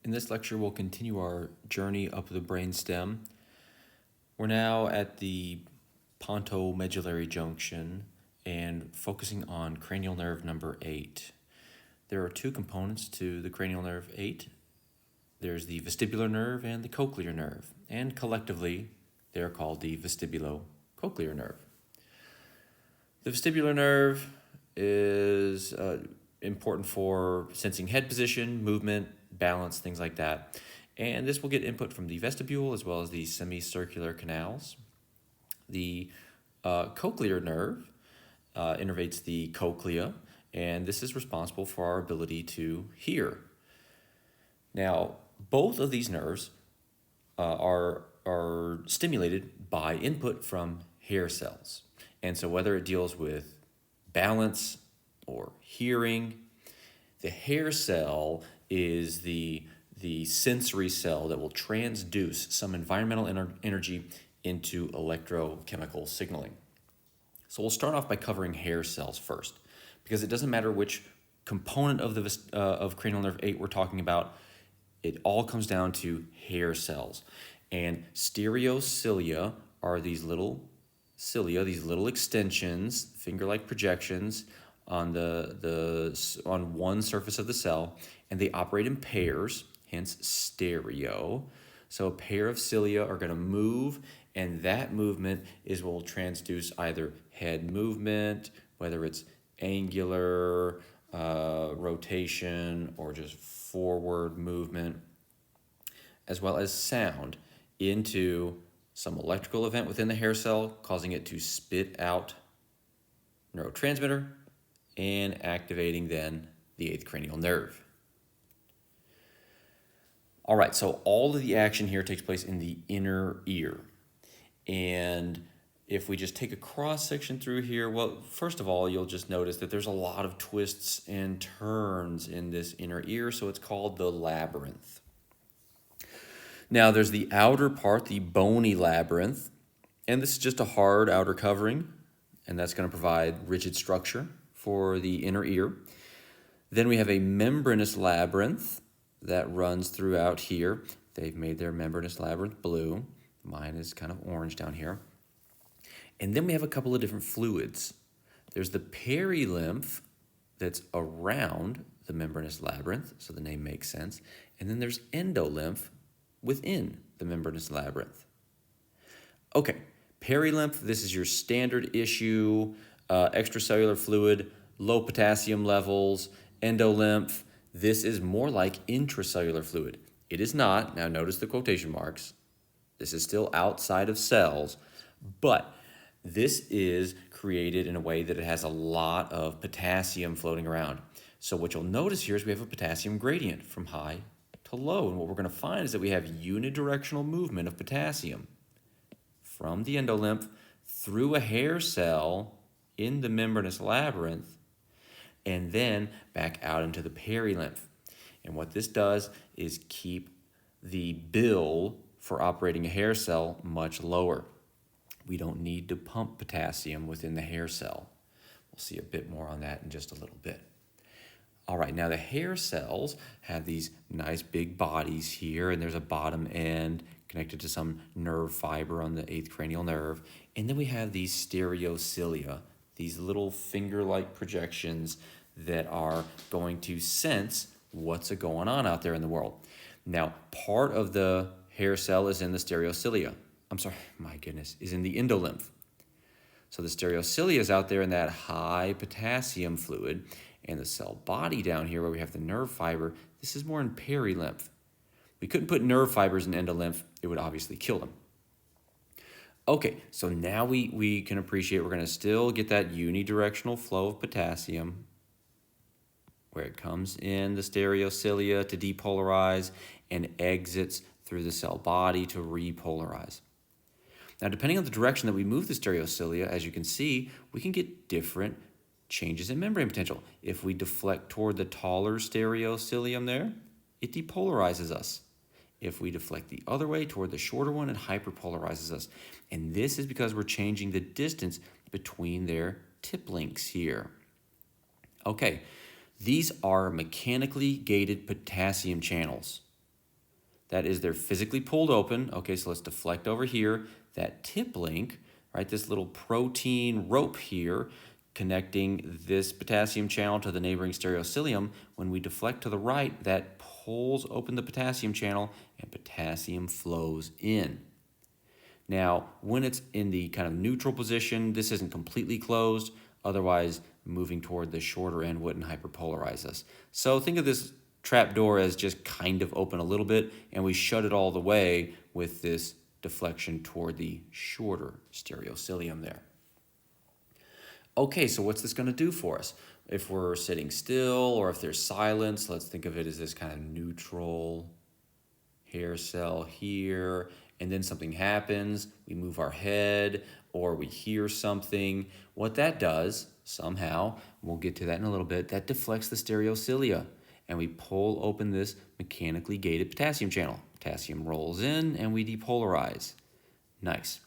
In this lecture, we'll continue our journey up the brain stem. We're now at the pontomedullary junction and focusing on cranial nerve number 8. There are two components to the cranial nerve 8. There's the vestibular nerve and the cochlear nerve, and collectively, they're called the vestibulo-cochlear nerve. The vestibular nerve is important for sensing head position, movement, balance, things like that. And this will get input from the vestibule as well as the semicircular canals. The cochlear nerve innervates the cochlea, and this is responsible for our ability to hear. Now, both of these nerves are stimulated by input from hair cells. And so whether it deals with balance or hearing, the hair cell is the sensory cell that will transduce some environmental energy into electrochemical signaling. So we'll start off by covering hair cells first, because it doesn't matter which component of cranial nerve 8 we're talking about, it all comes down to hair cells. And stereocilia are these little cilia, these little extensions, finger-like projections on on one surface of the cell, and they operate in pairs, hence stereo. So a pair of cilia are going to move, and that movement is what will transduce either head movement, whether it's angular rotation or just forward movement, as well as sound into some electrical event within the hair cell, causing it to spit out neurotransmitter and activating then the 8th cranial nerve. All right, so all of the action here takes place in the inner ear. And if we just take a cross section through here, well, first of all, you'll just notice that there's a lot of twists and turns in this inner ear, so it's called the labyrinth. Now, there's the outer part, the bony labyrinth, and this is just a hard outer covering, and that's going to provide rigid structure for the inner ear. Then we have a membranous labyrinth that runs throughout here. They've made their membranous labyrinth blue. Mine is kind of orange down here. And then we have a couple of different fluids. There's the perilymph that's around the membranous labyrinth, so the name makes sense. And then there's endolymph within the membranous labyrinth. Okay, perilymph, this is your standard issue, extracellular fluid, low potassium levels. Endolymph, this is more like intracellular fluid. It is not, now notice the quotation marks, this is still outside of cells, but this is created in a way that it has a lot of potassium floating around. So what you'll notice here is we have a potassium gradient from high to low, and what we're going to find is that we have unidirectional movement of potassium from the endolymph through a hair cell in the membranous labyrinth and then back out into the perilymph. And what this does is keep the bill for operating a hair cell much lower. We don't need to pump potassium within the hair cell. We'll see a bit more on that in just a little bit. All right, now the hair cells have these nice big bodies here, and there's a bottom end connected to some nerve fiber on the 8th cranial nerve. And then we have these stereocilia, these little finger-like projections that are going to sense what's going on out there in the world. Now, part of the hair cell is in the stereocilia. Is in the endolymph. So the stereocilia is out there in that high potassium fluid, and the cell body down here where we have the nerve fiber, this is more in perilymph. We couldn't put nerve fibers in endolymph, it would obviously kill them. Okay, so now we can appreciate we're going to still get that unidirectional flow of potassium where it comes in the stereocilia to depolarize and exits through the cell body to repolarize. Now, depending on the direction that we move the stereocilia, as you can see, we can get different changes in membrane potential. If we deflect toward the taller stereocilium there, it depolarizes us. If we deflect the other way toward the shorter one, it hyperpolarizes us. And this is because we're changing the distance between their tip links here. Okay, these are mechanically gated potassium channels. That is, they're physically pulled open. Okay, so let's deflect over here. That tip link, right, this little protein rope here connecting this potassium channel to the neighboring stereocilium, when we deflect to the right, that pulls open the potassium channel and potassium flows in. Now, when it's in the kind of neutral position, this isn't completely closed. Otherwise, moving toward the shorter end wouldn't hyperpolarize us. So think of this trap door as just kind of open a little bit, and we shut it all the way with this deflection toward the shorter stereocilium there. Okay, so what's this going to do for us? If we're sitting still or if there's silence, let's think of it as this kind of neutral hair cell here, and then something happens, we move our head or we hear something. What that does, somehow, we'll get to that in a little bit, that deflects the stereocilia, and we pull open this mechanically gated potassium channel. Potassium rolls in and we depolarize. Nice.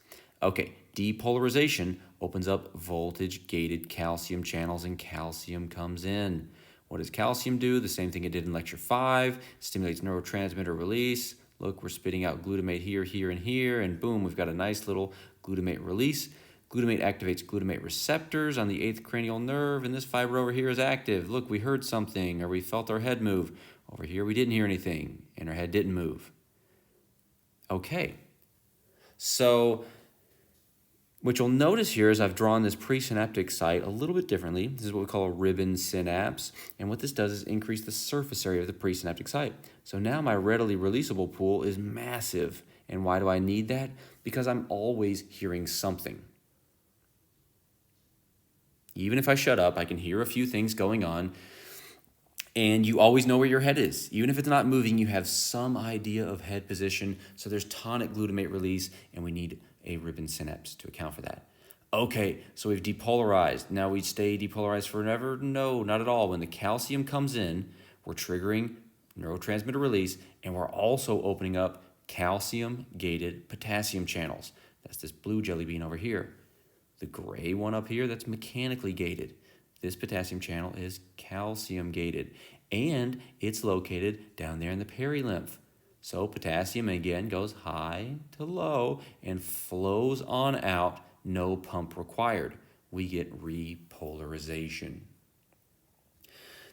Okay, depolarization opens up voltage-gated calcium channels and calcium comes in. What does calcium do? The same thing it did in Lecture 5. Stimulates neurotransmitter release. Look, we're spitting out glutamate here, here, and here, and boom, we've got a nice little glutamate release. Glutamate activates glutamate receptors on the 8th cranial nerve, and this fiber over here is active. Look, we heard something, or we felt our head move. Over here, we didn't hear anything, and our head didn't move. Okay, so what you'll notice here is I've drawn this presynaptic site a little bit differently. This is what we call a ribbon synapse. And what this does is increase the surface area of the presynaptic site. So now my readily releasable pool is massive. And why do I need that? Because I'm always hearing something. Even if I shut up, I can hear a few things going on. And you always know where your head is. Even if it's not moving, you have some idea of head position. So there's tonic glutamate release, and we need a ribbon synapse to account for that. Okay, so we've depolarized. Now we stay depolarized forever? No, not at all. When the calcium comes in, we're triggering neurotransmitter release, and we're also opening up calcium-gated potassium channels. That's this blue jelly bean over here. The gray one up here, that's mechanically gated. This potassium channel is calcium-gated, and it's located down there in the perilymph. So potassium, again, goes high to low and flows on out, no pump required. We get repolarization.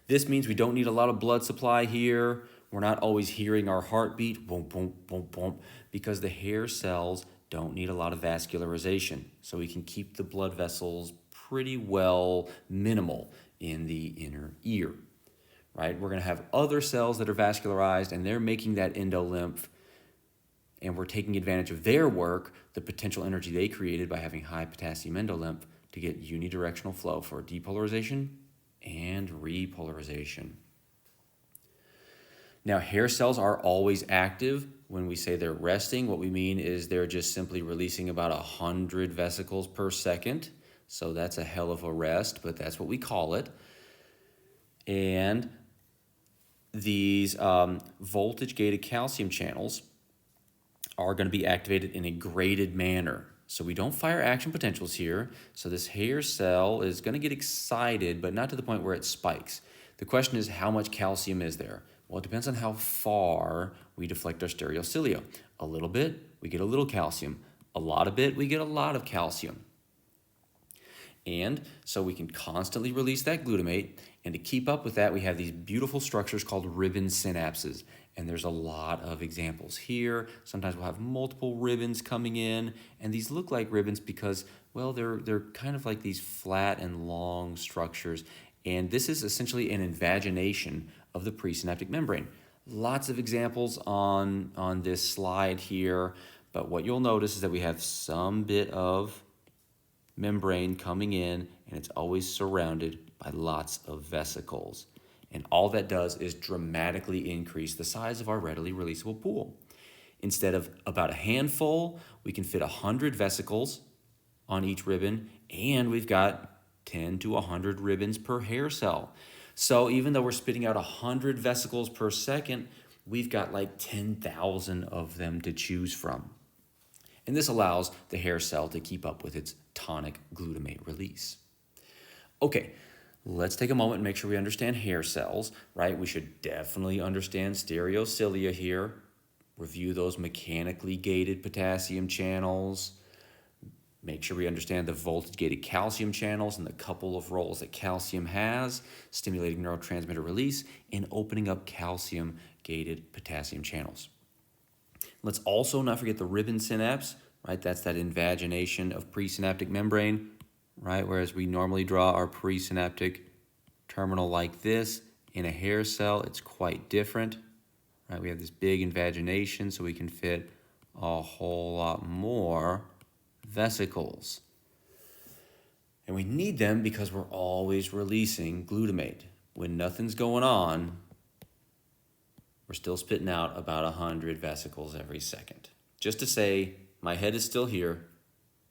This means we don't need a lot of blood supply here. We're not always hearing our heartbeat, boom, boom, boom, boom, because the hair cells don't need a lot of vascularization. So we can keep the blood vessels pretty well minimal in the inner ear. Right? We're going to have other cells that are vascularized, and they're making that endolymph, and we're taking advantage of their work, the potential energy they created by having high potassium endolymph to get unidirectional flow for depolarization and repolarization. Now, hair cells are always active. When we say they're resting, what we mean is they're just simply releasing about 100 vesicles per second. So that's a hell of a rest, but that's what we call it. And these voltage-gated calcium channels are going to be activated in a graded manner. So we don't fire action potentials here. So this hair cell is going to get excited, but not to the point where it spikes. The question is, how much calcium is there? Well, it depends on how far we deflect our stereocilia. A little bit, we get a little calcium. A lot of bit, we get a lot of calcium. And so we can constantly release that glutamate, and to keep up with that, we have these beautiful structures called ribbon synapses, and there's a lot of examples here. Sometimes we'll have multiple ribbons coming in, and these look like ribbons because, well, they're kind of like these flat and long structures, and this is essentially an invagination of the presynaptic membrane. Lots of examples on this slide here, but what you'll notice is that we have some bit of membrane coming in, and it's always surrounded by lots of vesicles. And all that does is dramatically increase the size of our readily releasable pool. Instead of about a handful, we can fit 100 vesicles on each ribbon, and we've got 10 to 100 ribbons per hair cell. So even though we're spitting out 100 vesicles per second, we've got like 10,000 of them to choose from. And this allows the hair cell to keep up with its tonic glutamate release. Okay, let's take a moment and make sure we understand hair cells, right? We should definitely understand stereocilia here. review those mechanically gated potassium channels, make sure we understand the voltage-gated calcium channels and the couple of roles that calcium has, stimulating neurotransmitter release and opening up calcium-gated potassium channels. Let's also not forget the ribbon synapse, right? That's that invagination of presynaptic membrane, right? Whereas we normally draw our presynaptic terminal like this, in a hair cell, it's quite different, right? We have this big invagination, so we can fit a whole lot more vesicles. And we need them because we're always releasing glutamate. When nothing's going on, we're still spitting out about 100 vesicles every second. Just to say, my head is still here,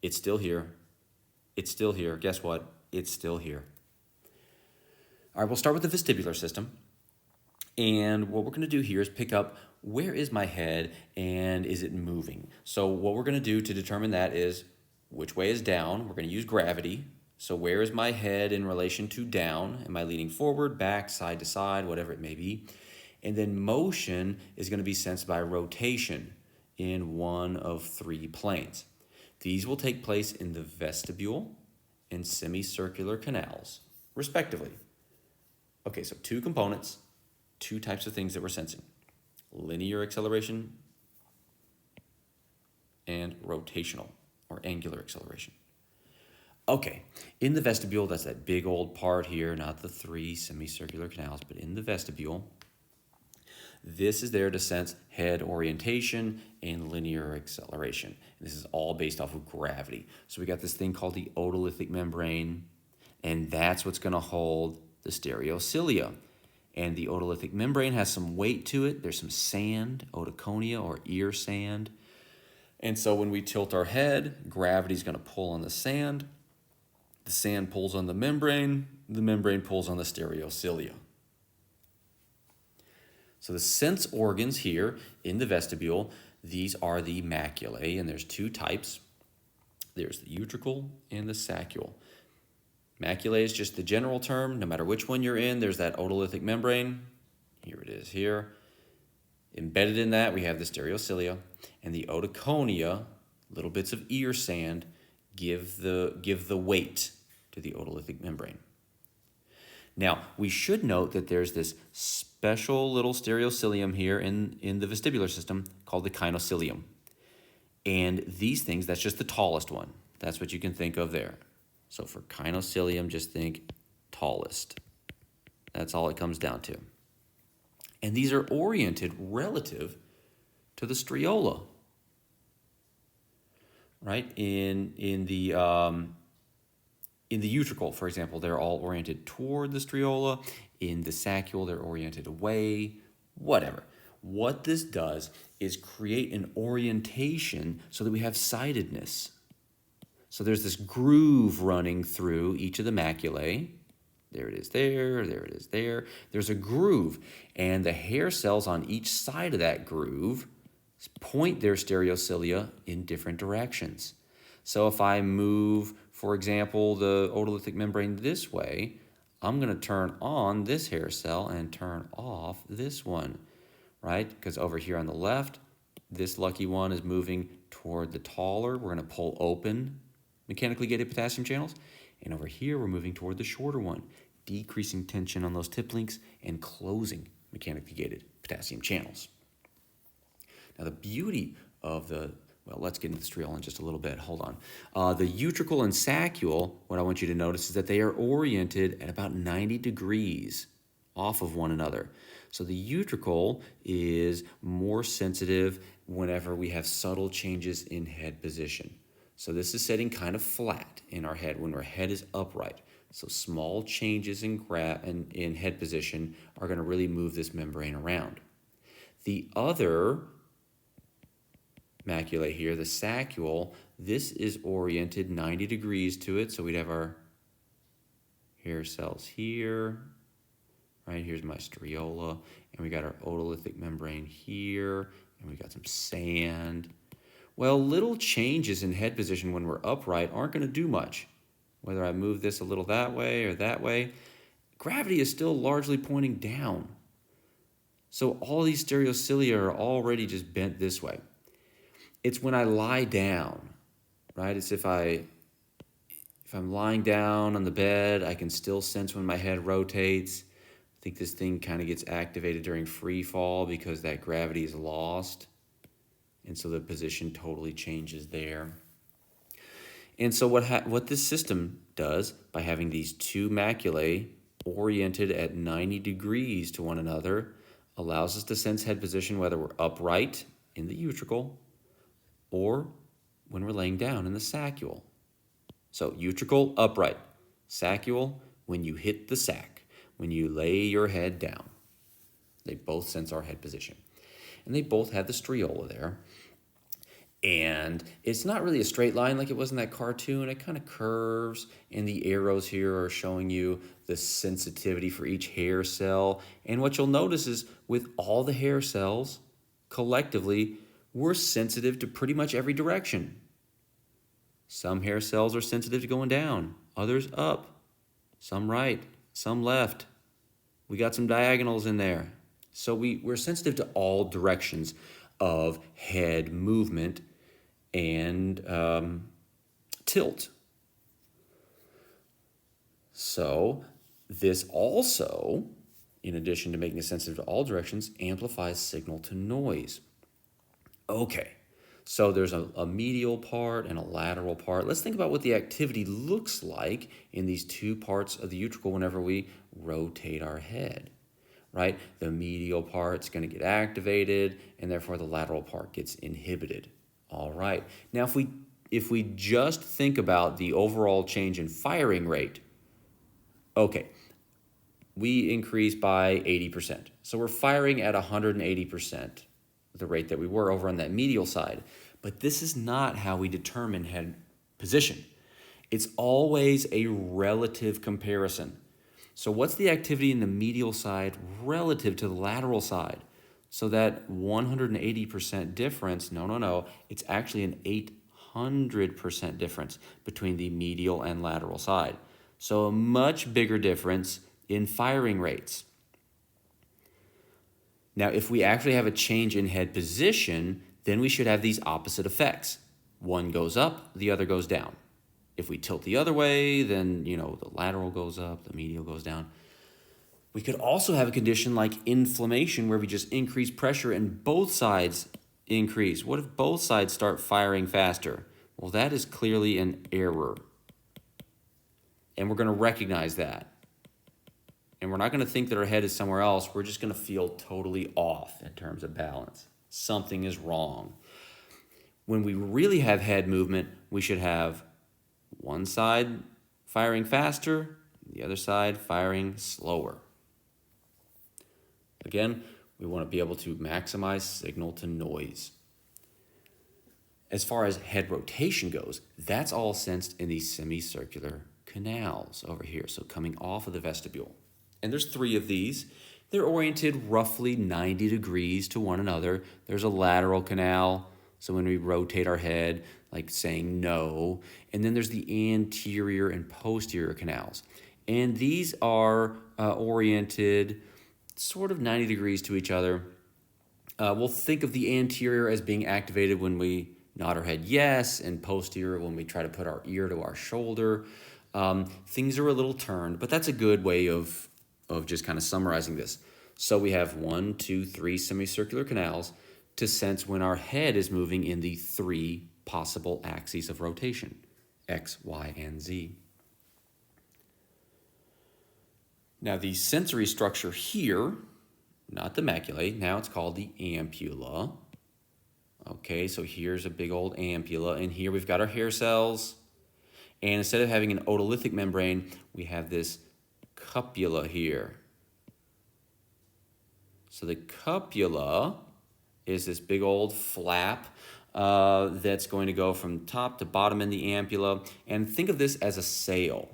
it's still here, it's still here. Guess what? It's still here. All right, we'll start with the vestibular system. And what we're going to do here is pick up where is my head and is it moving? So what we're going to do to determine that is which way is down. We're going to use gravity. So where is my head in relation to down? Am I leaning forward, back, side to side, whatever it may be? And then motion is going to be sensed by rotation in one of 3 planes. These will take place in the vestibule and semicircular canals, respectively. Okay, so 2 components, 2 types of things that we're sensing. Linear acceleration and rotational or angular acceleration. Okay, in the vestibule, that's that big old part here, not the 3 semicircular canals, but in the vestibule, this is there to sense head orientation and linear acceleration. And this is all based off of gravity. So we got this thing called the otolithic membrane, and that's what's going to hold the stereocilia. And the otolithic membrane has some weight to it. There's some sand, otoconia or ear sand. And so when we tilt our head, gravity's going to pull on the sand pulls on the membrane pulls on the stereocilia. So the sense organs here in the vestibule, these are the maculae, and there's 2 types. There's the utricle and the saccule. Maculae is just the general term. No matter which one you're in, there's that otolithic membrane. Here it is here. Embedded in that, we have the stereocilia. And the otoconia, little bits of ear sand, give the weight to the otolithic membrane. Now, we should note that there's this special little stereocilium here in the vestibular system called the kinocilium. And these things, that's just the tallest one. That's what you can think of there. So for kinocilium, just think tallest. That's all it comes down to. And these are oriented relative to the streola, right? In the utricle, for example, they're all oriented toward the streola. In the saccule, they're oriented away, whatever. What this does is create an orientation so that we have sidedness. So there's this groove running through each of the maculae. There it is there it is there. There's a groove, and the hair cells on each side of that groove point their stereocilia in different directions. So if I move, for example, the otolithic membrane this way, I'm going to turn on this hair cell and turn off this one, right? Because over here on the left, this lucky one is moving toward the taller. We're going to pull open mechanically gated potassium channels. And over here, we're moving toward the shorter one, decreasing tension on those tip links and closing mechanically gated potassium channels. Now, the beauty of well, let's get into the streola in just a little bit. Hold on. The utricle and saccule, what I want you to notice is that they are oriented at about 90 degrees off of one another. So the utricle is more sensitive whenever we have subtle changes in head position. So this is sitting kind of flat in our head when our head is upright. So small changes in head position are going to really move this membrane around. The other maculae here, the saccule, this is oriented 90 degrees to it. So we'd have our hair cells here, right? Here's my streola, and we got our otolithic membrane here, and we got some sand. Well, little changes in head position when we're upright aren't going to do much. Whether I move this a little that way or that way, gravity is still largely pointing down. So all these stereocilia are already just bent this way. It's when I lie down, right? It's if I'm lying down on the bed, I can still sense when my head rotates. I think this thing kind of gets activated during free fall because that gravity is lost. And so the position totally changes there. And so what this system does, by having these two maculae oriented at 90 degrees to one another, allows us to sense head position whether we're upright in the utricle or when we're laying down in the saccule. So utricle, upright. Saccule, when you hit the sac, when you lay your head down. They both sense our head position. And they both have the streola there. And it's not really a straight line like it was in that cartoon. It kind of curves, and the arrows here are showing you the sensitivity for each hair cell. And what you'll notice is with all the hair cells, collectively, we're sensitive to pretty much every direction. Some hair cells are sensitive to going down, others up, some right, some left. We got some diagonals in there. So we're sensitive to all directions of head movement and tilt. So this also, in addition to making it sensitive to all directions, amplifies signal to noise. Okay, so there's a medial part and a lateral part. Let's think about what the activity looks like in these two parts of the utricle whenever we rotate our head, right? The medial part's going to get activated, and therefore the lateral part gets inhibited. All right. Now, if we just think about the overall change in firing rate, okay, we increase by 80%. So we're firing at 180%, the rate that we were over on that medial side. But this is not how we determine head position. It's always a relative comparison. So what's the activity in the medial side relative to the lateral side? So that 180% difference, no, it's actually an 800% difference between the medial and lateral side. So a much bigger difference in firing rates. Now, if we actually have a change in head position, then we should have these opposite effects. One goes up, the other goes down. If we tilt the other way, then, the lateral goes up, the medial goes down. We could also have a condition like inflammation where we just increase pressure and both sides increase. What if both sides start firing faster? Well, that is clearly an error. And we're going to recognize that. And we're not going to think that our head is somewhere else. We're just going to feel totally off in terms of balance. Something is wrong. When we really have head movement, we should have one side firing faster, the other side firing slower. Again, we want to be able to maximize signal to noise. As far as head rotation goes, that's all sensed in these semicircular canals over here, so coming off of the vestibule. And there's 3 of these. They're oriented roughly 90 degrees to one another. There's a lateral canal, so when we rotate our head, like saying no. And then there's the anterior and posterior canals. And these are oriented sort of 90 degrees to each other. We'll think of the anterior as being activated when we nod our head yes, and posterior when we try to put our ear to our shoulder. Things are a little turned, but that's a good way of just kind of summarizing this. So we have 1, 2, 3 semicircular canals to sense when our head is moving in the 3 possible axes of rotation, X, Y, and Z. Now the sensory structure here, not the maculae, now it's called the ampulla. Okay, so here's a big old ampulla, and here we've got our hair cells. And instead of having an otolithic membrane, we have this cupula here. So the cupula is this big old flap that's going to go from top to bottom in the ampulla. And think of this as a sail.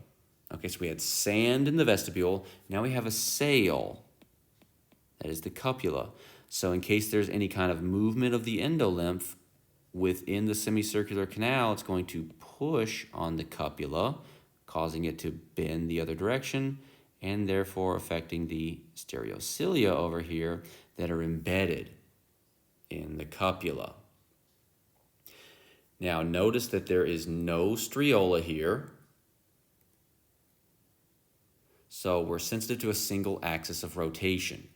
Okay, so we had sand in the vestibule. Now we have a sail. That is the cupula. So in case there's any kind of movement of the endolymph within the semicircular canal, it's going to push on the cupula, causing it to bend the other direction, and therefore affecting the stereocilia over here that are embedded in the cupula. Now notice that there is no striola here, so we're sensitive to a single axis of rotation.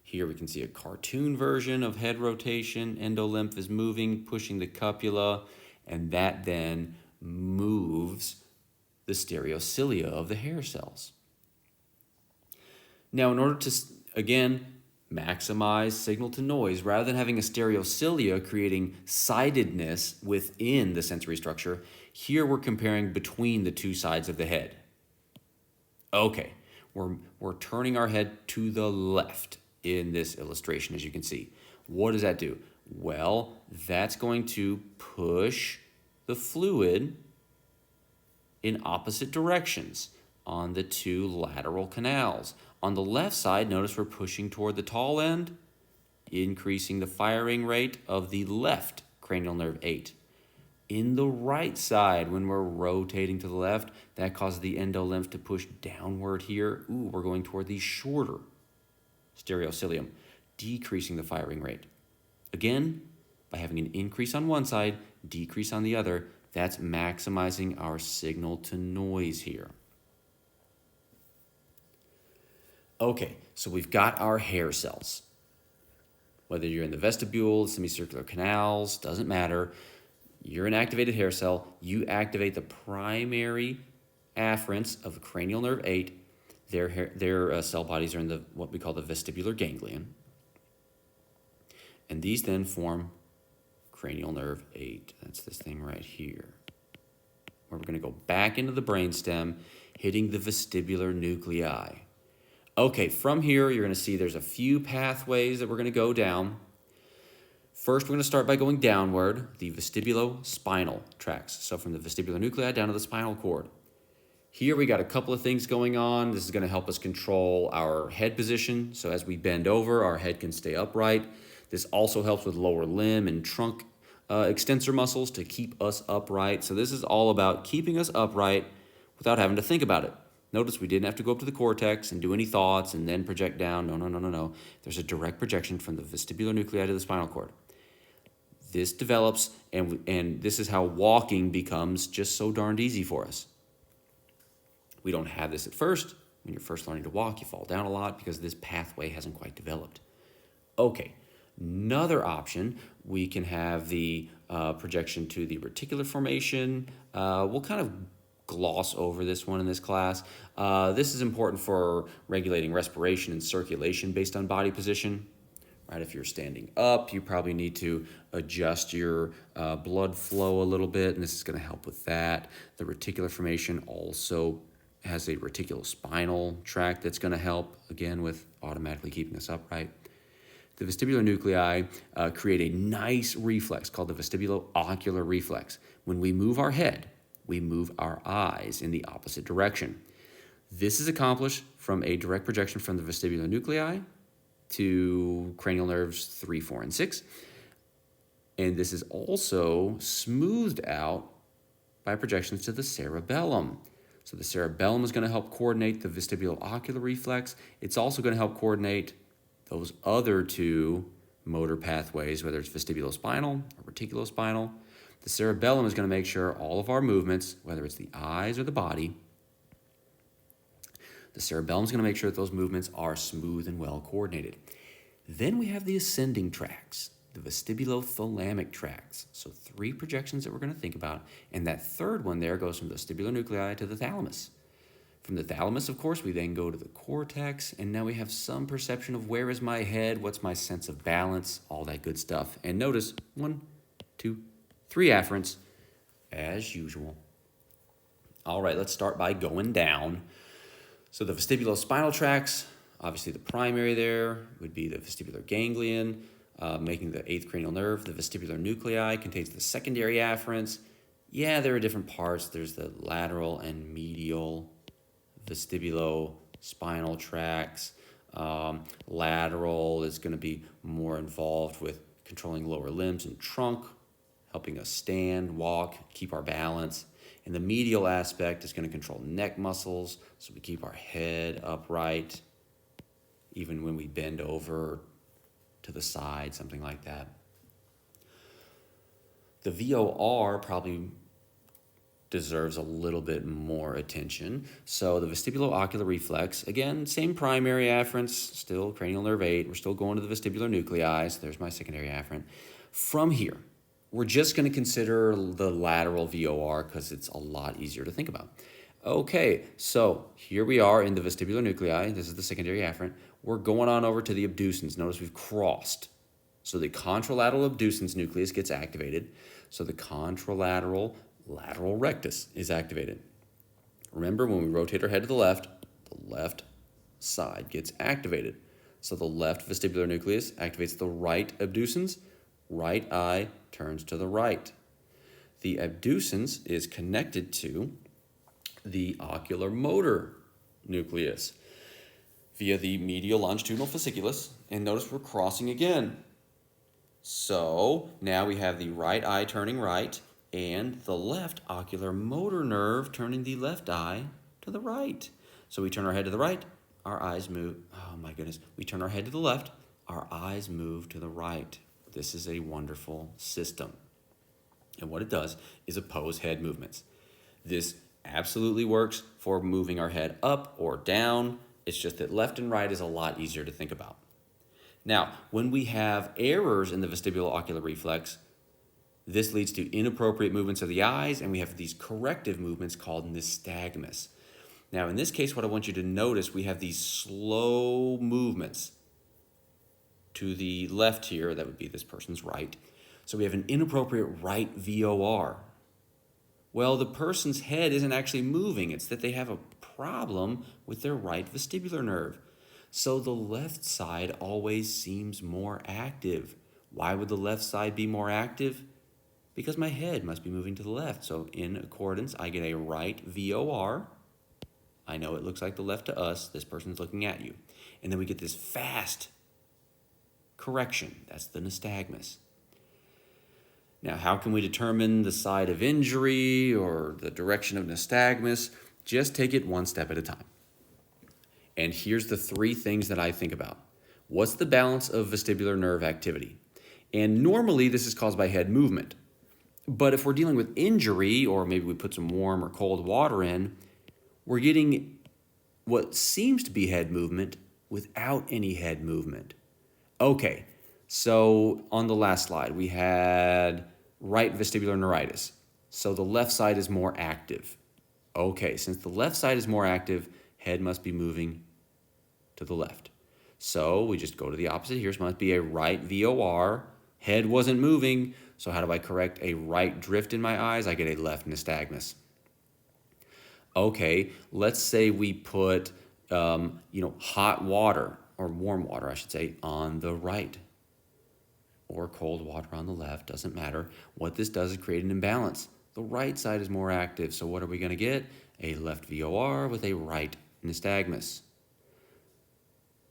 Here we can see a cartoon version of head rotation. Endolymph is moving, pushing the cupula, and that then moves the stereocilia of the hair cells. Now, in order to, again, maximize signal to noise, rather than having a stereocilia creating sidedness within the sensory structure, here we're comparing between the two sides of the head. Okay, we're turning our head to the left in this illustration, as you can see. What does that do? Well, that's going to push the fluid in opposite directions on the two lateral canals. On the left side, notice we're pushing toward the tall end, increasing the firing rate of the left cranial nerve 8. In the right side, when we're rotating to the left, that causes the endolymph to push downward here. Ooh, we're going toward the shorter stereocilium, decreasing the firing rate. Again, by having an increase on one side, decrease on the other, that's maximizing our signal to noise here. Okay, so we've got our hair cells. Whether you're in the vestibule, semicircular canals, doesn't matter. You're an activated hair cell. You activate the primary afferents of the cranial nerve 8. Their cell bodies are in what we call the vestibular ganglion. And these then form cranial nerve 8. That's this thing right here, where we're going to go back into the brainstem, hitting the vestibular nuclei. Okay, from here, you're going to see there's a few pathways that we're going to go down. First, we're going to start by going downward, the vestibulospinal tracts. So from the vestibular nuclei down to the spinal cord. Here we got a couple of things going on. This is going to help us control our head position. So as we bend over, our head can stay upright. This also helps with lower limb and trunk extensor muscles to keep us upright. So this is all about keeping us upright without having to think about it. Notice we didn't have to go up to the cortex and do any thoughts and then project down. No. There's a direct projection from the vestibular nuclei to the spinal cord. This develops, and this is how walking becomes just so darned easy for us. We don't have this at first. When you're first learning to walk, you fall down a lot because this pathway hasn't quite developed. Okay, another option, we can have the projection to the reticular formation. We'll kind of gloss over this one in this class. This is important for regulating respiration and circulation based on body position. Right, if you're standing up, you probably need to adjust your blood flow a little bit, and this is going to help with that. The reticular formation also has a reticulospinal tract that's going to help, again, with automatically keeping us upright. The vestibular nuclei create a nice reflex called the vestibulo-ocular reflex. When we move our head, we move our eyes in the opposite direction. This is accomplished from a direct projection from the vestibular nuclei to cranial nerves 3, 4, and 6. And this is also smoothed out by projections to the cerebellum. So the cerebellum is going to help coordinate the vestibulo-ocular reflex. It's also going to help coordinate those other two motor pathways, whether it's vestibulospinal or reticulospinal. The cerebellum is going to make sure all of our movements, whether it's the eyes or the body, the cerebellum is going to make sure that those movements are smooth and well coordinated. Then we have the ascending tracts, the vestibulothalamic tracts. So 3 projections that we're going to think about. And that third one there goes from the vestibular nuclei to the thalamus. From the thalamus, of course, we then go to the cortex. And now we have some perception of where is my head, what's my sense of balance, all that good stuff. And notice 1, 2, 3 afferents as usual. All right, let's start by going down. So the vestibulospinal tracts, obviously the primary there would be the vestibular ganglion, making the 8th cranial nerve. The vestibular nuclei contains the secondary afferents. Yeah, there are different parts. There's the lateral and medial vestibulospinal tracts. Lateral is going to be more involved with controlling lower limbs and trunk, helping us stand, walk, keep our balance. And the medial aspect is going to control neck muscles, so we keep our head upright. even when we bend over to the side, something like that. The VOR probably deserves a little bit more attention. So the vestibulo-ocular reflex, again, same primary afferents, still cranial nerve 8. We're still going to the vestibular nuclei, so there's my secondary afferent. From here, we're just going to consider the lateral VOR because it's a lot easier to think about. Okay, so here we are in the vestibular nuclei. This is the secondary afferent. We're going on over to the abducens. Notice we've crossed. So the contralateral abducens nucleus gets activated. So the contralateral lateral rectus is activated. Remember, when we rotate our head to the left side gets activated. So the left vestibular nucleus activates the right abducens, right eye turns to the right. The abducens is connected to the ocular motor nucleus via the medial longitudinal fasciculus, and notice we're crossing again. So now we have the right eye turning right, and the left ocular motor nerve turning the left eye to the right. So we turn our head to the right, our eyes move, oh my goodness, we turn our head to the left, our eyes move to the right. This is a wonderful system. And what it does is oppose head movements. This absolutely works for moving our head up or down. It's just that left and right is a lot easier to think about. Now, when we have errors in the vestibulo-ocular reflex, this leads to inappropriate movements of the eyes, and we have these corrective movements called nystagmus. Now, in this case, what I want you to notice, we have these slow movements to the left here. That would be this person's right. So we have an inappropriate right VOR. Well, the person's head isn't actually moving. It's that they have a problem with their right vestibular nerve. So the left side always seems more active. Why would the left side be more active? Because my head must be moving to the left. So in accordance, I get a right VOR. I know it looks like the left to us. This person's looking at you. And then we get this fast correction. That's the nystagmus. Now, how can we determine the side of injury or the direction of nystagmus? Just take it one step at a time. And here's the 3 things that I think about. What's the balance of vestibular nerve activity? And normally this is caused by head movement. But if we're dealing with injury, or maybe we put some warm or cold water in, we're getting what seems to be head movement without any head movement. Okay, so on the last slide, we had right vestibular neuritis. So the left side is more active. Okay, since the left side is more active, head must be moving to the left. So we just go to the opposite here. So it must be a right VOR. Head wasn't moving. So how do I correct a right drift in my eyes? I get a left nystagmus. Okay, let's say we put hot water, or warm water, I should say, on the right, or cold water on the left, doesn't matter. What this does is create an imbalance. The right side is more active, so what are we going to get? A left VOR with a right nystagmus.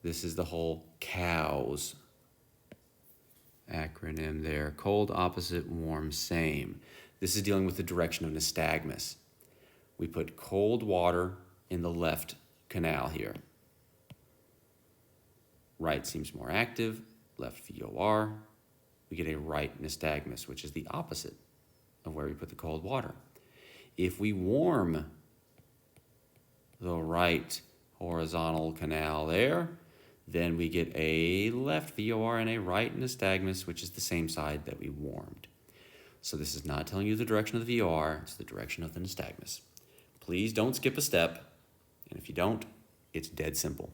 This is the whole COWS acronym there. Cold, opposite, warm, same. This is dealing with the direction of nystagmus. We put cold water in the left canal here. Right seems more active, left VOR. We get a right nystagmus, which is the opposite of where we put the cold water. If we warm the right horizontal canal there, then we get a left VOR and a right nystagmus, which is the same side that we warmed. So this is not telling you the direction of the VOR, it's the direction of the nystagmus. Please don't skip a step, and if you don't, it's dead simple.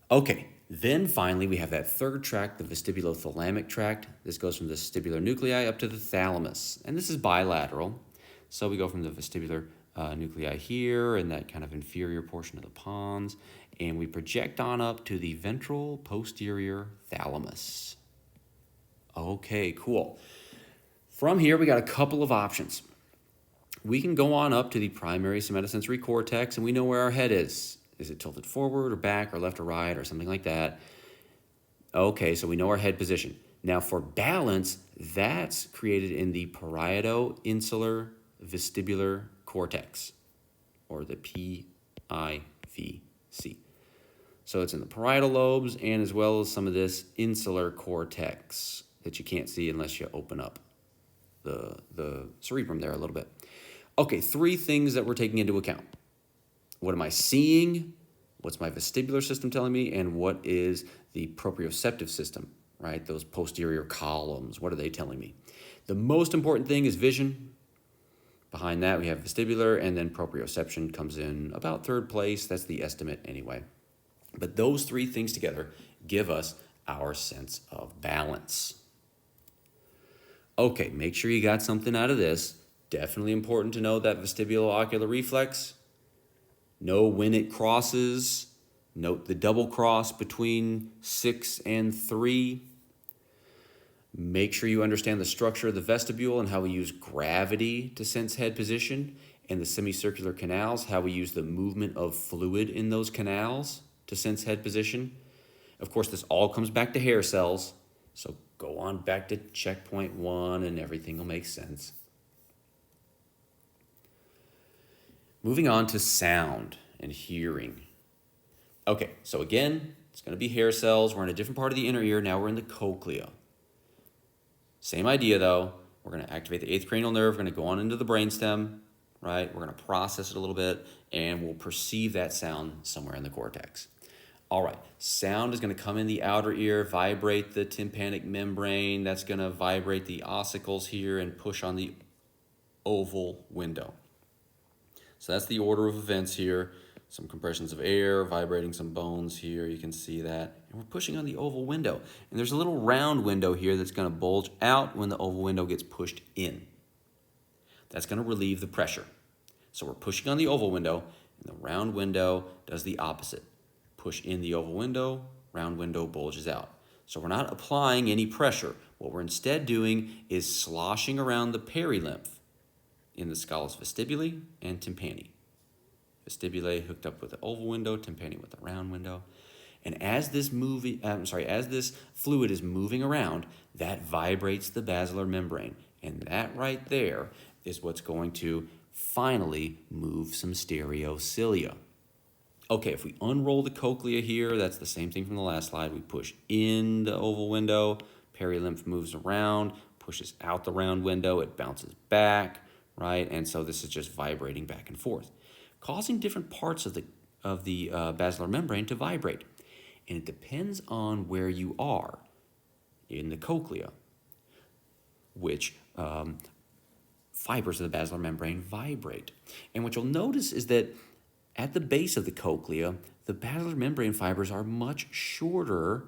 Okay, then finally we have that third tract, the vestibulothalamic tract. This goes from the vestibular nuclei up to the thalamus, and this is bilateral. So we go from the vestibular nuclei here in that kind of inferior portion of the pons, and we project on up to the ventral posterior thalamus. Okay, cool. From here, we got a couple of options. We can go on up to the primary somatosensory cortex, and we know where our head is. Is it tilted forward or back or left or right or something like that? Okay, so we know our head position. Now for balance, that's created in the parieto-insular vestibular cortex, or the PIVC. So it's in the parietal lobes and as well as some of this insular cortex that you can't see unless you open up the cerebrum there a little bit. Okay, 3 things that we're taking into account. What am I seeing? What's my vestibular system telling me? And what is the proprioceptive system, right? Those posterior columns, what are they telling me? The most important thing is vision. Behind that, we have vestibular, and then proprioception comes in about 3rd place. That's the estimate anyway. But those 3 things together give us our sense of balance. Okay, make sure you got something out of this. Definitely important to know that vestibulo-ocular reflex. Know when it crosses. Note the double cross between 6 and 3. Make sure you understand the structure of the vestibule and how we use gravity to sense head position, and the semicircular canals, how we use the movement of fluid in those canals to sense head position. Of course, this all comes back to hair cells, so go on back to checkpoint 1 and everything will make sense. Moving on to sound and hearing. Okay, so again, it's going to be hair cells. We're in a different part of the inner ear. Now we're in the cochlea. Same idea though. We're going to activate the 8th cranial nerve. We're going to go on into the brainstem, right? We're going to process it a little bit, and we'll perceive that sound somewhere in the cortex. All right, sound is going to come in the outer ear, vibrate the tympanic membrane. That's going to vibrate the ossicles here and push on the oval window. So that's the order of events here. Some compressions of air, vibrating some bones here. You can see that. And we're pushing on the oval window. And there's a little round window here that's going to bulge out when the oval window gets pushed in. That's going to relieve the pressure. So we're pushing on the oval window, and the round window does the opposite. Push in the oval window, round window bulges out. So we're not applying any pressure. What we're instead doing is sloshing around the perilymph in the scalus vestibuli and tympani. Vestibulae hooked up with the oval window, tympani with the round window. And as this fluid is moving around, that vibrates the basilar membrane. And that right there is what's going to finally move some stereocilia. Okay, if we unroll the cochlea here, that's the same thing from the last slide. We push in the oval window, perilymph moves around, pushes out the round window, it bounces back, right? And so this is just vibrating back and forth, causing different parts of the basilar membrane to vibrate. And it depends on where you are in the cochlea, which fibers of the basilar membrane vibrate. And what you'll notice is that at the base of the cochlea, the basilar membrane fibers are much shorter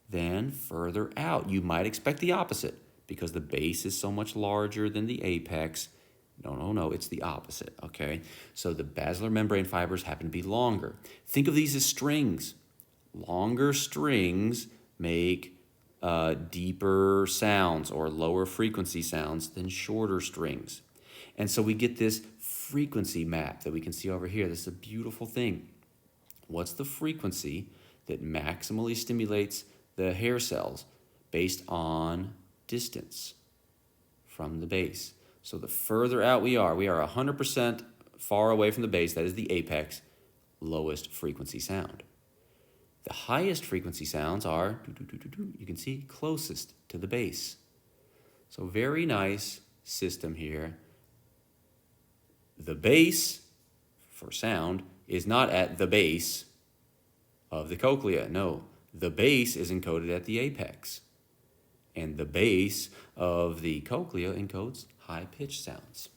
than further out. You might expect the opposite because the base is so much larger than the apex. No, it's the opposite, okay? So the basilar membrane fibers happen to be longer. Think of these as strings. Longer strings make deeper sounds or lower frequency sounds than shorter strings. And so we get this frequency map that we can see over here. This is a beautiful thing. What's the frequency that maximally stimulates the hair cells based on distance from the base? So the further out we are 100% far away from the base, that is the apex, lowest frequency sound. The highest frequency sounds are, you can see, closest to the base. So very nice system here. The base for sound is not at the base of the cochlea. No, the base is encoded at the apex. And the base of the cochlea encodes high-pitched sounds.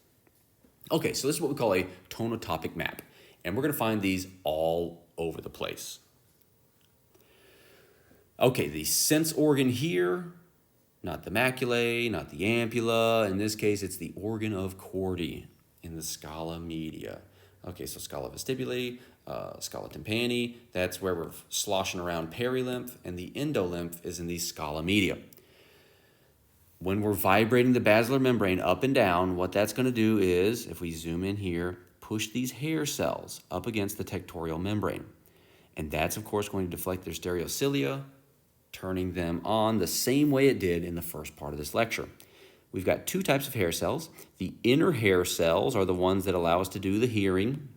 Okay, so this is what we call a tonotopic map. And we're going to find these all over the place. Okay, the sense organ here, not the maculae, not the ampulla. In this case, it's the organ of Corti in the scala media. Okay, so scala vestibuli, scala tympani, that's where we're sloshing around perilymph, and the endolymph is in the scala media. When we're vibrating the basilar membrane up and down, what that's going to do is, if we zoom in here, push these hair cells up against the tectorial membrane. And that's, of course, going to deflect their stereocilia, turning them on the same way it did in the first part of this lecture. We've got 2 types of hair cells. The inner hair cells are the ones that allow us to do the hearing,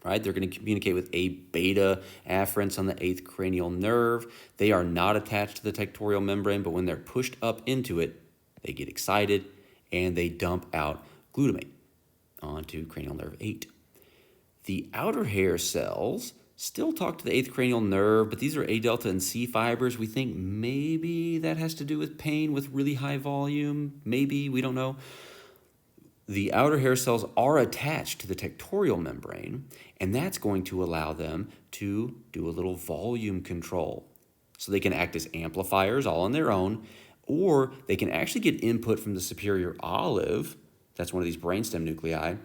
right? They're going to communicate with a beta afferents on the 8th cranial nerve. They are not attached to the tectorial membrane, but when they're pushed up into it, they get excited and they dump out glutamate onto cranial nerve 8. The outer hair cells still talk to the 8th cranial nerve, but these are A delta and C fibers. We think maybe that has to do with pain with really high volume. Maybe, we don't know. The outer hair cells are attached to the tectorial membrane, and that's going to allow them to do a little volume control. So they can act as amplifiers all on their own, or they can actually get input from the superior olive, that's one of these brainstem nuclei,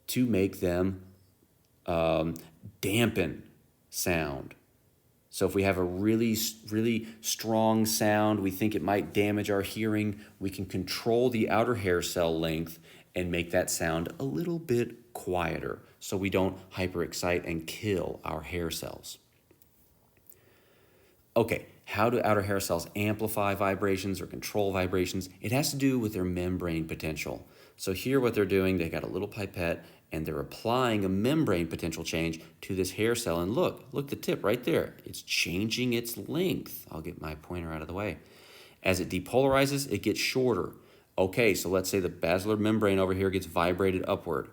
to make them dampen sound. So if we have a really strong sound, we think it might damage our hearing, we can control the outer hair cell length and make that sound a little bit quieter so we don't hyperexcite and kill our hair cells. Okay, how do outer hair cells amplify vibrations or control vibrations? It has to do with their membrane potential. So here what they're doing, they got a little pipette and they're applying a membrane potential change to this hair cell. And look the tip right there. It's changing its length. I'll get my pointer out of the way. As it depolarizes, it gets shorter. Okay, so let's say the basilar membrane over here gets vibrated upward.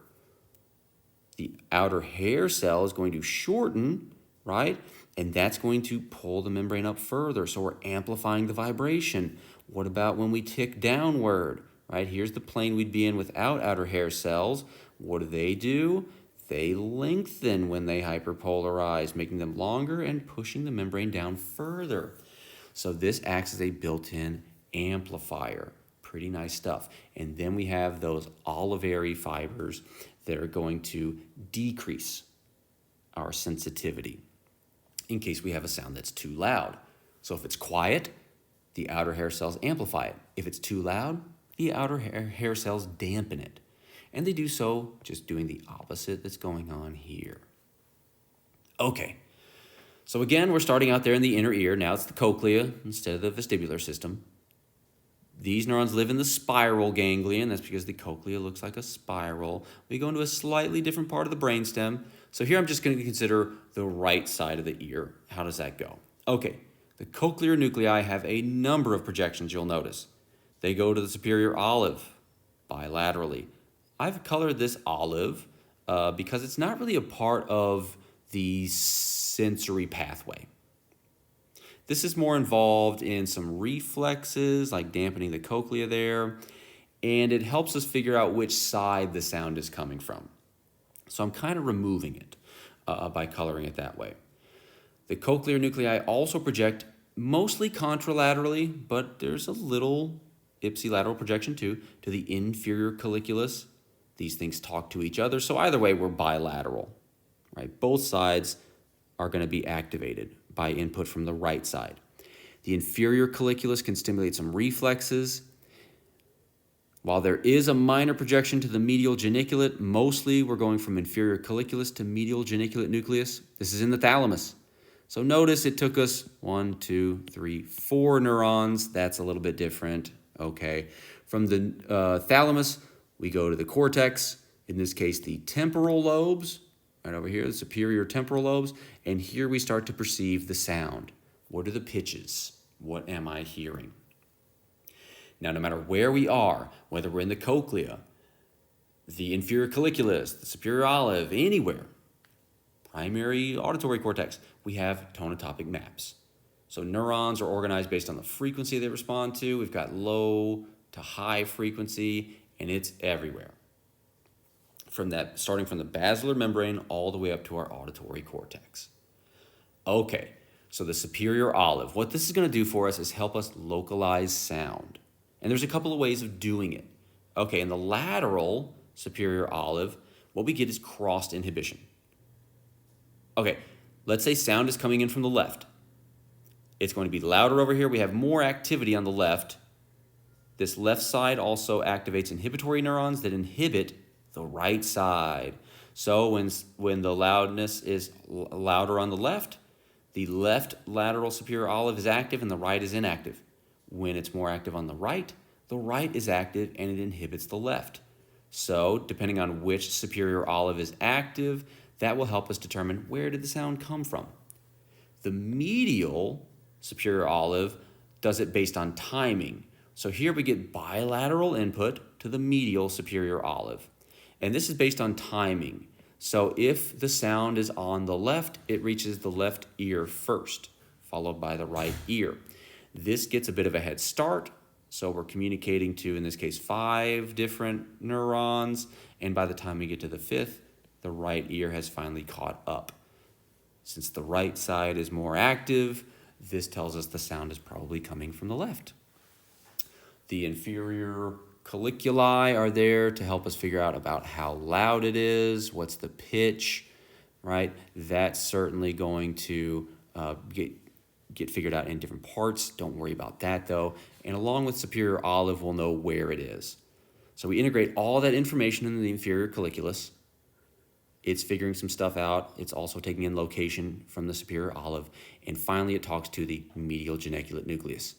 The outer hair cell is going to shorten, right? And that's going to pull the membrane up further. So we're amplifying the vibration. What about when we tick downward, right? Here's the plane we'd be in without outer hair cells. What do? They lengthen when they hyperpolarize, making them longer and pushing the membrane down further. So this acts as a built-in amplifier. Pretty nice stuff. And then we have those olivary fibers that are going to decrease our sensitivity in case we have a sound that's too loud. So if it's quiet, the outer hair cells amplify it. If it's too loud, the outer hair cells dampen it. And they do so just doing the opposite that's going on here. Okay, so again, we're starting out there in the inner ear. Now it's the cochlea instead of the vestibular system. These neurons live in the spiral ganglion. That's because the cochlea looks like a spiral. We go into a slightly different part of the brainstem. So here I'm just going to consider the right side of the ear. How does that go? Okay, the cochlear nuclei have a number of projections, you'll notice. They go to the superior olive bilaterally. I've colored this olive because it's not really a part of the sensory pathway. This is more involved in some reflexes, like dampening the cochlea there, and it helps us figure out which side the sound is coming from. So I'm kind of removing it by coloring it that way. The cochlear nuclei also project mostly contralaterally, but there's a little ipsilateral projection too, to the inferior colliculus. These things talk to each other, so either way, we're bilateral, right? Both sides are going to be activated by input from the right side. The inferior colliculus can stimulate some reflexes. While there is a minor projection to the medial geniculate, mostly we're going from inferior colliculus to medial geniculate nucleus. This is in the thalamus. So notice it took us 1, 2, 3, 4 neurons. That's a little bit different. Okay. From the thalamus, we go to the cortex, in this case, the temporal lobes, right over here, the superior temporal lobes, and here we start to perceive the sound. What are the pitches? What am I hearing? Now, no matter where we are, whether we're in the cochlea, the inferior colliculus, the superior olive, anywhere, primary auditory cortex, we have tonotopic maps. So neurons are organized based on the frequency they respond to. We've got low to high frequency, and it's everywhere. Starting from the basilar membrane all the way up to our auditory cortex. Okay, so the superior olive, what this is going to do for us is help us localize sound. And there's a couple of ways of doing it. Okay, in the lateral superior olive, what we get is crossed inhibition. Okay, let's say sound is coming in from the left. It's going to be louder over here. We have more activity on the left. This left side also activates inhibitory neurons that inhibit the right side. So when the loudness is louder on the left left lateral superior olive is active and the right is inactive. When it's more active on the right is active and it inhibits the left. So depending on which superior olive is active, That will help us determine where did the sound come from. The medial superior olive does it based on timing. So here we get bilateral input to the medial superior olive. And this is based on timing. So if the sound is on the left, it reaches the left ear first, followed by the right ear. This gets a bit of a head start. So we're communicating to, in this case, 5 different neurons. And by the time we get to the 5th, the right ear has finally caught up. Since the right side is more active, this tells us the sound is probably coming from the left. The inferior colliculi are there to help us figure out about how loud it is, what's the pitch, right? That's certainly going to get figured out in different parts. Don't worry about that though. And along with superior olive, we'll know where it is. So we integrate all that information in the inferior colliculus. It's figuring some stuff out. It's also taking in location from the superior olive. And finally, it talks to the medial geniculate nucleus.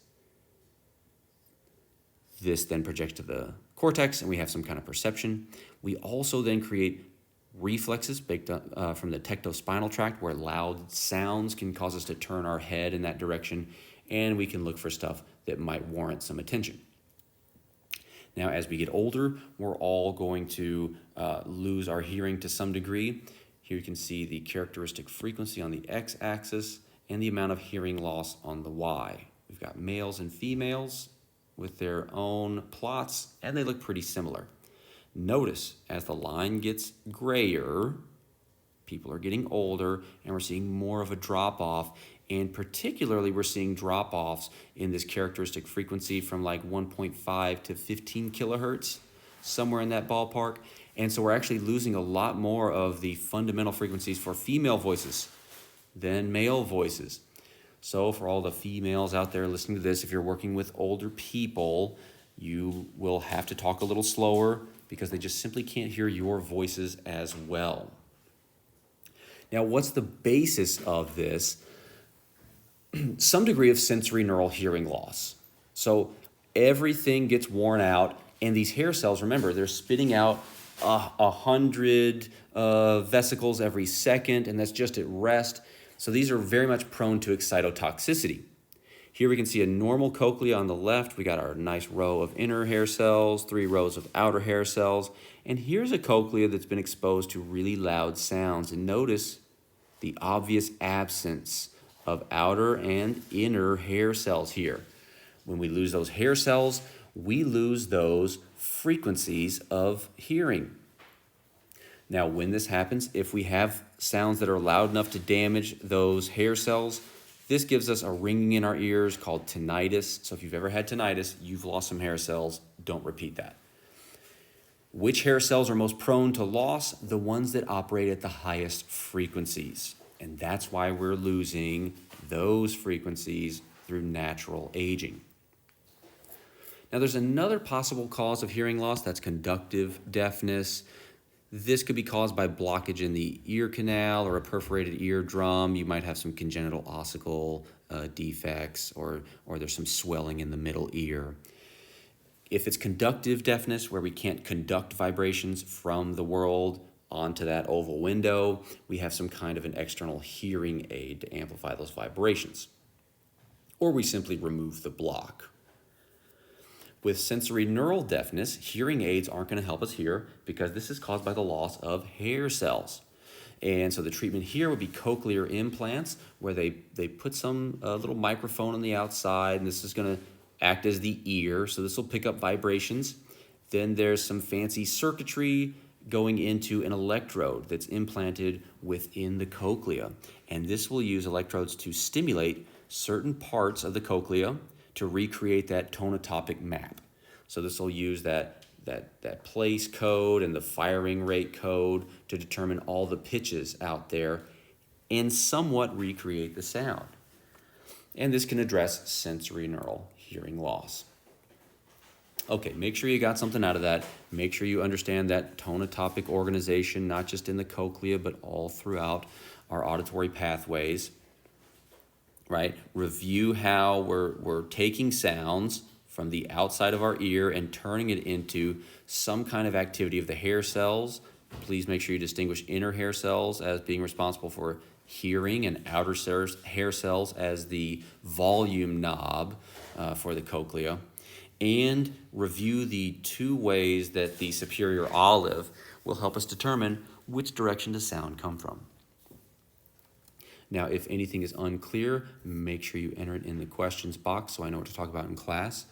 This then projects to the cortex, and we have some kind of perception. We also then create reflexes baked from the tectospinal tract, where loud sounds can cause us to turn our head in that direction, and we can look for stuff that might warrant some attention. Now, as we get older, we're all going to lose our hearing to some degree. Here you can see the characteristic frequency on the x-axis and the amount of hearing loss on the y. We've got males and females with their own plots, and they look pretty similar. Notice, as the line gets grayer, people are getting older, and we're seeing more of a drop-off. And particularly, we're seeing drop-offs in this characteristic frequency from like 1.5 to 15 kilohertz, somewhere in that ballpark. And so we're actually losing a lot more of the fundamental frequencies for female voices than male voices. So for all the females out there listening to this, if you're working with older people, you will have to talk a little slower because they just simply can't hear your voices as well. Now, what's the basis of this? Some degree of sensory neural hearing loss. So everything gets worn out, and these hair cells, remember, they're spitting out 100 vesicles every second, and that's just at rest. So these are very much prone to excitotoxicity. Here we can see a normal cochlea on the left. We got our nice row of inner hair cells, 3 rows of outer hair cells. And here's a cochlea that's been exposed to really loud sounds. And notice the obvious absence of outer and inner hair cells here. When we lose those hair cells, we lose those frequencies of hearing. Now, when this happens, if we have sounds that are loud enough to damage those hair cells, this gives us a ringing in our ears called tinnitus. So if you've ever had tinnitus, you've lost some hair cells. Don't repeat that. Which hair cells are most prone to loss? The ones that operate at the highest frequencies. And that's why we're losing those frequencies through natural aging. Now, there's another possible cause of hearing loss, that's conductive deafness. This could be caused by blockage in the ear canal or a perforated eardrum. You might have some congenital ossicle defects, or there's some swelling in the middle ear. If it's conductive deafness, where we can't conduct vibrations from the world onto that oval window, we have some kind of an external hearing aid to amplify those vibrations. Or we simply remove the block. With sensory neural deafness, hearing aids aren't going to help us hear because this is caused by the loss of hair cells. And so the treatment here would be cochlear implants, where they put some little microphone on the outside, and this is going to act as the ear, so this will pick up vibrations. Then there's some fancy circuitry going into an electrode that's implanted within the cochlea. And this will use electrodes to stimulate certain parts of the cochlea to recreate that tonotopic map. So this will use that place code and the firing rate code to determine all the pitches out there and somewhat recreate the sound. And this can address sensory neural hearing loss. Okay, make sure you got something out of that. Make sure you understand that tonotopic organization, not just in the cochlea, but all throughout our auditory pathways, right? Review how we're taking sounds from the outside of our ear and turning it into some kind of activity of the hair cells Please make sure you distinguish inner hair cells as being responsible for hearing and outer hair cells as the volume knob for the cochlea. And review the 2 ways that the superior olive will help us determine which direction does sound come from. Now, if anything is unclear, make sure you enter it in the questions box so I know what to talk about in class.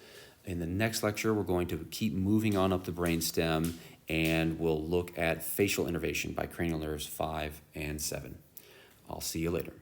In the next lecture, we're going to keep moving on up the brainstem, and we'll look at facial innervation by cranial nerves 5 and 7. I'll see you later.